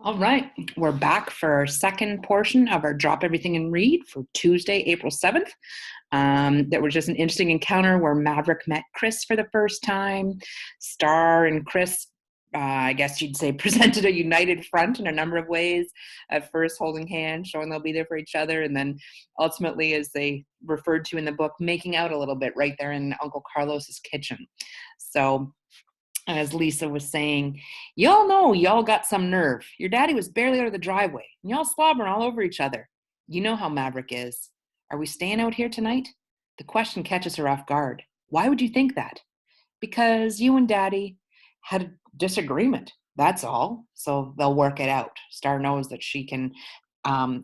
All right, we're back for our second portion of our Drop Everything and Read for Tuesday, April 7th. That was just an interesting encounter where Maverick met Chris for the first time. Star and Chris, I guess you'd say, presented a united front in a number of ways. At first, holding hands, showing they'll be there for each other, and then ultimately, as they referred to in the book, making out a little bit right there in Uncle Carlos's kitchen. So, as Lisa was saying, y'all know y'all got some nerve. Your daddy was barely out of the driveway, and y'all slobbering all over each other. You know how Maverick is. Are we staying out here tonight? The question catches her off guard. Why would you think that? Because you and daddy had a disagreement. That's all. So they'll work it out. Star knows that she can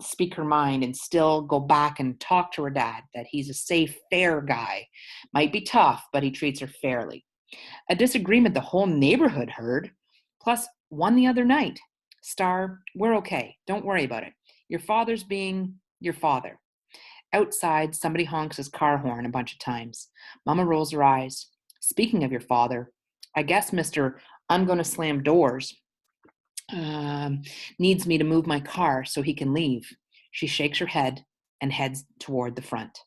speak her mind and still go back and talk to her dad, that he's a safe, fair guy. Might be tough, but he treats her fairly. A disagreement the whole neighborhood heard, plus one the other night. Star, we're okay. Don't worry about it. Your father's being your father. Outside, somebody honks his car horn a bunch of times. Mama rolls her eyes. Speaking of your father, I guess Mr. I'm going to slam doors um, needs me to move my car so he can leave. She shakes her head and heads toward the front.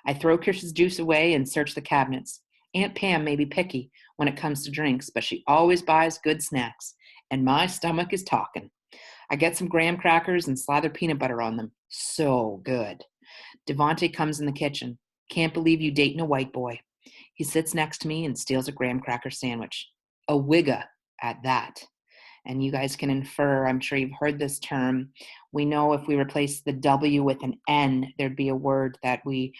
I throw Kirsten's juice away and search the cabinets. Aunt Pam may be picky when it comes to drinks, but she always buys good snacks, and my stomach is talking. I get some graham crackers and slather peanut butter on them. So good. Devonte comes in the kitchen. Can't believe you dating a white boy. He sits next to me and steals a graham cracker sandwich. A wigga at that. And you guys can infer, I'm sure you've heard this term. We know if we replace the W with an N, there'd be a word that we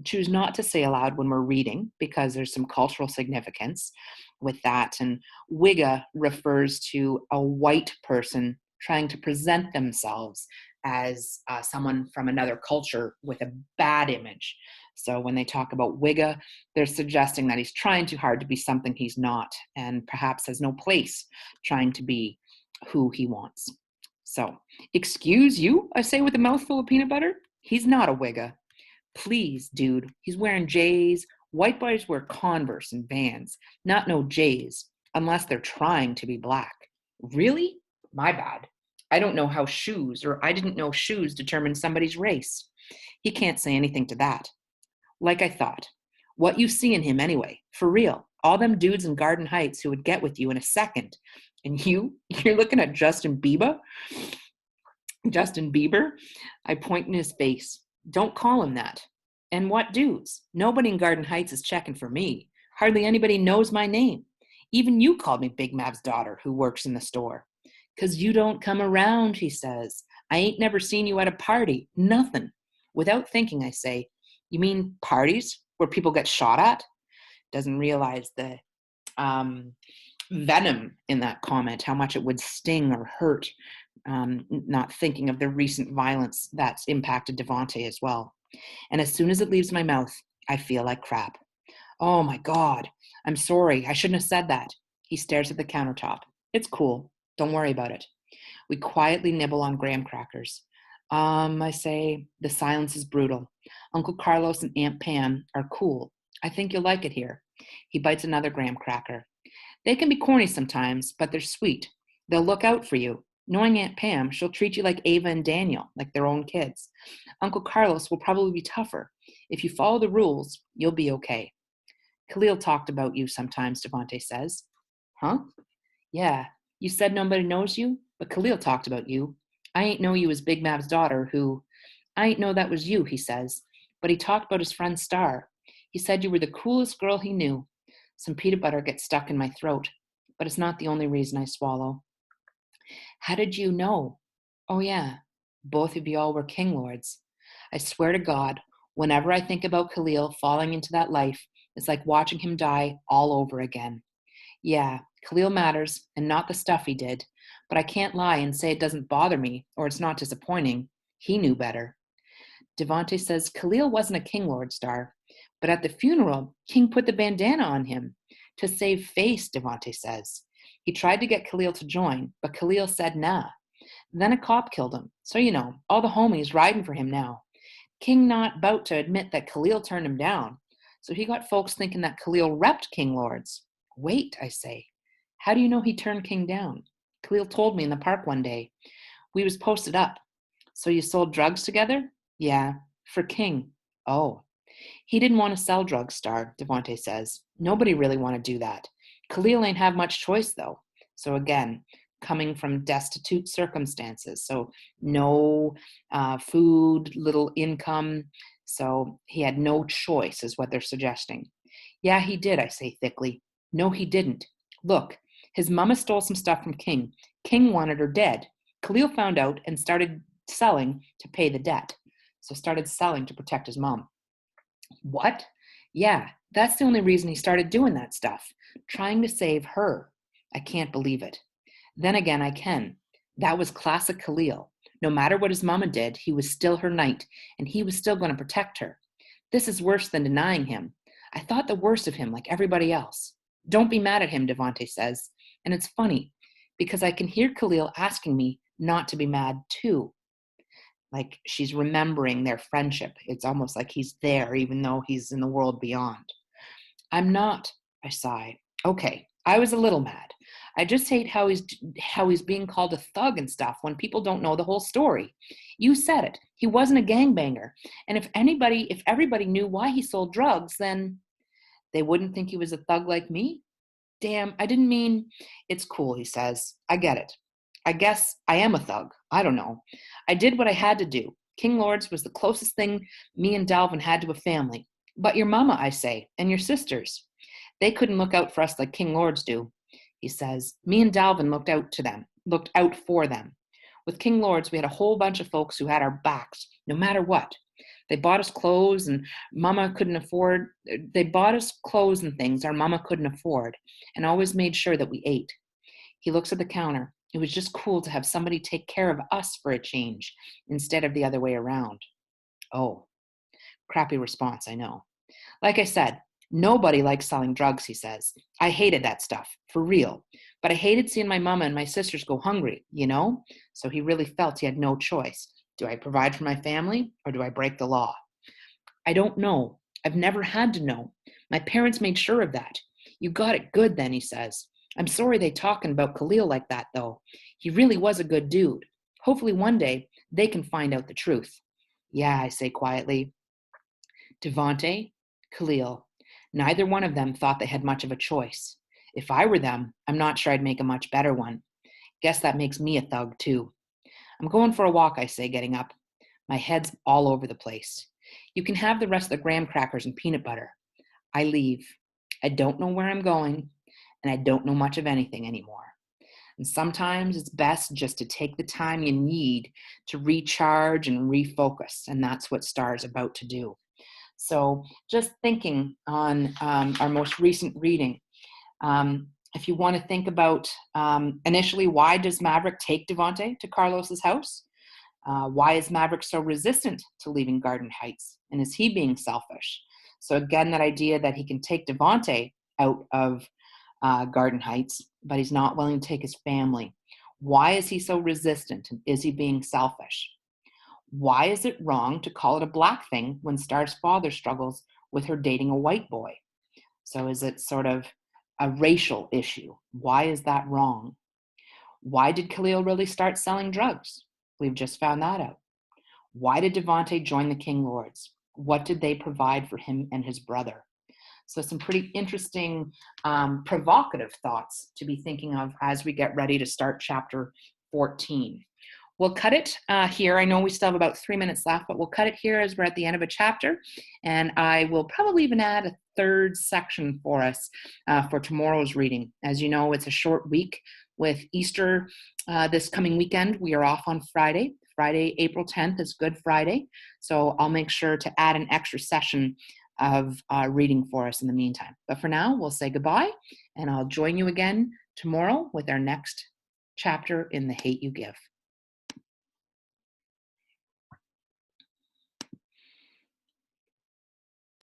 choose not to say aloud when we're reading because there's some cultural significance with that. And Wigga refers to a white person trying to present themselves as someone from another culture with a bad image. So when they talk about Wigga, they're suggesting that he's trying too hard to be something he's not and perhaps has no place trying to be who he wants. So, excuse you, I say with a mouthful of peanut butter. He's not a Wigga. Please, dude, he's wearing J's. White boys wear Converse and Vans, not no J's, unless they're trying to be black. Really? My bad. I don't know how shoes, or I didn't know shoes determine somebody's race. He can't say anything to that. Like I thought. What you see in him anyway, for real. All them dudes in Garden Heights who would get with you in a second. And you're looking at Justin Bieber? Justin Bieber? I point in his face. Don't call him that. And what dudes? Nobody in Garden Heights is checking for me. Hardly anybody knows my name. Even you called me Big Mav's daughter who works in the store. 'Cause you don't come around, he says. I ain't never seen you at a party. Nothing. Without thinking, I say, you mean parties where people get shot at? Doesn't realize the venom in that comment, how much it would sting or hurt, not thinking of the recent violence that's impacted Devonte as well. And as soon as it leaves my mouth, I feel like crap. Oh my God, I'm sorry. I shouldn't have said that. He stares at the countertop. It's cool. Don't worry about it. We quietly nibble on graham crackers. I say, the silence is brutal. Uncle Carlos and Aunt Pam are cool. I think you'll like it here. He bites another graham cracker. They can be corny sometimes, but they're sweet. They'll look out for you. Knowing Aunt Pam, she'll treat you like Ava and Daniel, like their own kids. Uncle Carlos will probably be tougher. If you follow the rules, you'll be okay. Khalil talked about you sometimes, Devonte says. Huh? Yeah, you said nobody knows you, but Khalil talked about you. I ain't know you as Big Mav's daughter, who... I ain't know that was you, he says, but he talked about his friend Star. He said you were the coolest girl he knew. Some peanut butter gets stuck in my throat, but it's not the only reason I swallow. How did you know? Oh yeah, both of you all were king lords. I swear to God, whenever I think about Khalil falling into that life, it's like watching him die all over again. Yeah, Khalil matters, and not the stuff he did, but I can't lie and say it doesn't bother me, or it's not disappointing. He knew better. Devonte says Khalil wasn't a king lord, Star, but at the funeral, King put the bandana on him. To save face, Devonte says. He tried to get Khalil to join, but Khalil said nah. Then a cop killed him, so all the homies riding for him now. King not about to admit that Khalil turned him down, so he got folks thinking that Khalil repped king lords. Wait, I say. How do you know he turned King down? Khalil told me in the park one day. We was posted up. So you sold drugs together? Yeah, for King. Oh. He didn't want to sell drugs, Star, Devontae says. Nobody really want to do that. Khalil ain't have much choice, though. So again, coming from destitute circumstances. So no food, little income. So he had no choice, is what they're suggesting. Yeah, he did, I say thickly. No, he didn't. Look, his mama stole some stuff from King. King wanted her dead. Khalil found out and started selling to pay the debt. So started selling to protect his mom. What? Yeah, that's the only reason he started doing that stuff. Trying to save her. I can't believe it. Then again, I can. That was classic Khalil. No matter what his mama did, he was still her knight, and he was still going to protect her. This is worse than denying him. I thought the worst of him, like everybody else. Don't be mad at him, Devontae says. And it's funny, because I can hear Khalil asking me not to be mad too. Like she's remembering their friendship. It's almost like he's there, even though he's in the world beyond. I'm not, I sigh. Okay, I was a little mad. I just hate how he's being called a thug and stuff when people don't know the whole story. You said it. He wasn't a gangbanger. And if everybody knew why he sold drugs, then they wouldn't think he was a thug like me. Damn, I didn't mean. It's cool, he says. I get it. I guess I am a thug. I don't know. I did what I had to do. King Lords was the closest thing me and Dalvin had to a family. But your mama, I say, and your sisters. They couldn't look out for us like King Lords do, he says. Me and Dalvin looked out for them. With King Lords, we had a whole bunch of folks who had our backs, no matter what. They bought us clothes and mama couldn't afford. They bought us clothes and things our mama couldn't afford and always made sure that we ate. He looks at the counter. It was just cool to have somebody take care of us for a change instead of the other way around. Oh, crappy response, I know. Like I said, nobody likes selling drugs, he says. I hated that stuff, for real. But I hated seeing my mama and my sisters go hungry, you know? So he really felt he had no choice. Do I provide for my family or do I break the law? I don't know. I've never had to know. My parents made sure of that. You got it good then, he says. I'm sorry they talking about Khalil like that, though. He really was a good dude. Hopefully one day they can find out the truth. Yeah, I say quietly. Devontae, Khalil, neither one of them thought they had much of a choice. If I were them, I'm not sure I'd make a much better one. Guess that makes me a thug, too. I'm going for a walk, I say, getting up. My head's all over the place. You can have the rest of the graham crackers and peanut butter. I leave. I don't know where I'm going, and I don't know much of anything anymore. And sometimes it's best just to take the time you need to recharge and refocus, and that's what Star's about to do. So just thinking on our most recent reading, if you want to think about initially, why does Maverick take Devontae to Carlos's house? Why is Maverick so resistant to leaving Garden Heights? And is he being selfish? So again, that idea that he can take Devontae out of Garden Heights, but he's not willing to take his family. Why is he so resistant? Is he being selfish? Why is it wrong to call it a black thing when Star's father struggles with her dating a white boy? So is it sort of a racial issue? Why is that wrong? Why did Khalil really start selling drugs? We've just found that out. Why did Devontae join the King Lords? What did they provide for him and his brother? So some pretty interesting, provocative thoughts to be thinking of as we get ready to start chapter 14. We'll cut it here. I know we still have about 3 minutes left, but we'll cut it here as we're at the end of a chapter. And I will probably even add a third section for us for tomorrow's reading. As you know, it's a short week with Easter this coming weekend. We are off on Friday. Friday, April 10th is Good Friday. So I'll make sure to add an extra session of reading for us in the meantime. But for now, we'll say goodbye, and I'll join you again tomorrow with our next chapter in The Hate U Give.